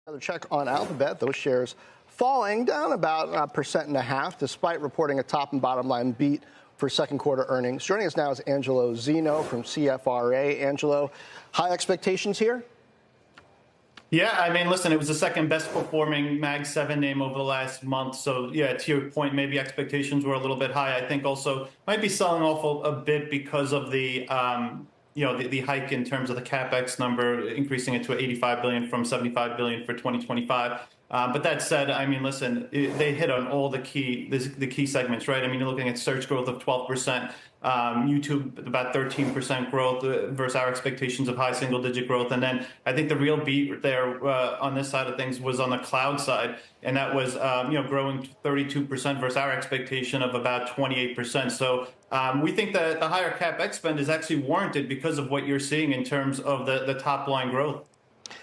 Another check on Alphabet. Those shares falling down about 1.5% despite reporting a top and bottom line beat for second quarter earnings. Joining us now is Angelo Zino from CFRA. Angelo, high expectations here? Yeah, I mean, listen, it was the second best performing Mag 7 name over the last month. So, yeah, to your point, maybe expectations were a little bit high. I think also might be selling off a bit because of the the hike in terms of the capex number, increasing it to 85 billion from 75 billion for 2025. But that said, I mean, listen, they hit on all the key segments, right? I mean, you're looking at search growth of 12%, YouTube about 13% growth versus our expectations of high single-digit growth. And then I think the real beat there on this side of things was on the cloud side, and that was growing 32% versus our expectation of about 28%. So we think that the higher capex spend is actually warranted because of what you're seeing in terms of the top line growth.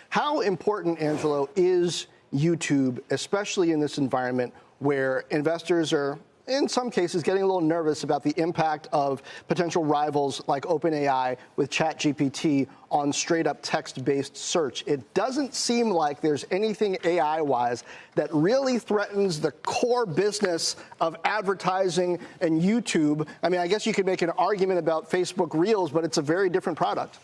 How important, Angelo, is YouTube, especially in this environment where investors are, in some cases, getting a little nervous about the impact of potential rivals like OpenAI with ChatGPT on straight-up text-based search? It doesn't seem like there's anything AI-wise that really threatens the core business of advertising and YouTube. I mean, I guess you could make an argument about Facebook Reels, but it's a very different product.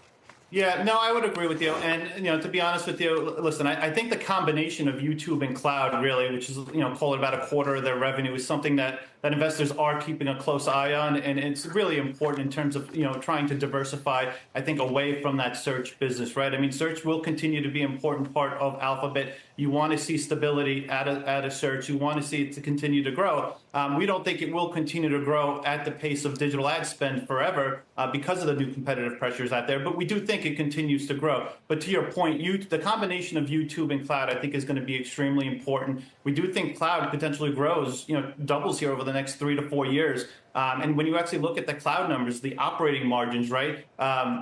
Yeah, no, I would agree with you. And, to be honest with you, listen, I think the combination of YouTube and cloud really, which is, call it about a quarter of their revenue, is something that investors are keeping a close eye on. And it's really important in terms of, trying to diversify, I think, away from that search business, right? I mean, search will continue to be an important part of Alphabet. You want to see stability at a search. You want to see it to continue to grow. We don't think it will continue to grow at the pace of digital ad spend forever because of the new competitive pressures out there. But we do think it continues to grow. But to your point, the combination of YouTube and cloud, I think, is going to be extremely important. We do think cloud potentially grows, doubles here over the next 3 to 4 years. And when you actually look at the cloud numbers, the operating margins, right,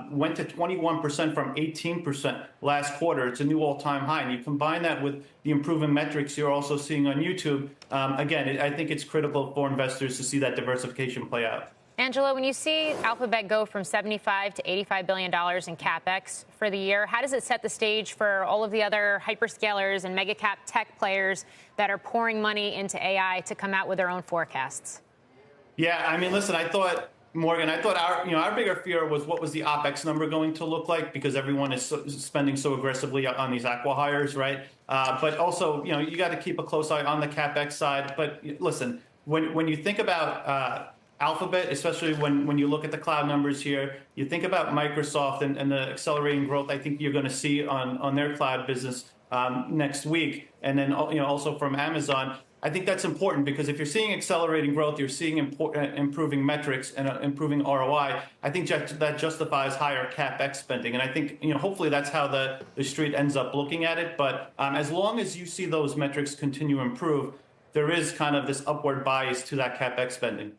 went to 21% from 18% last quarter. It's a new all-time high. And you combine that with the improving metrics you're also seeing on YouTube. Again, I think it's critical for investors to see that diversification play out. Angelo, when you see Alphabet go from $75 to $85 billion in capex for the year, how does it set the stage for all of the other hyperscalers and mega cap tech players that are pouring money into AI to come out with their own forecasts? Yeah, I mean, listen, Morgan, I thought our bigger fear was what was the OPEX number going to look like, because everyone is spending so aggressively on these acqui-hires, right? But also, you got to keep a close eye on the CapEx side. But listen, when you think about Alphabet, especially when you look at the cloud numbers here, you think about Microsoft and the accelerating growth I think you're going to see on their cloud business next week. And then, also from Amazon. I think that's important because if you're seeing accelerating growth, you're seeing improving metrics and improving ROI. I think that justifies higher CapEx spending. And I think, hopefully that's how the street ends up looking at it. But as long as you see those metrics continue to improve, there is kind of this upward bias to that CapEx spending.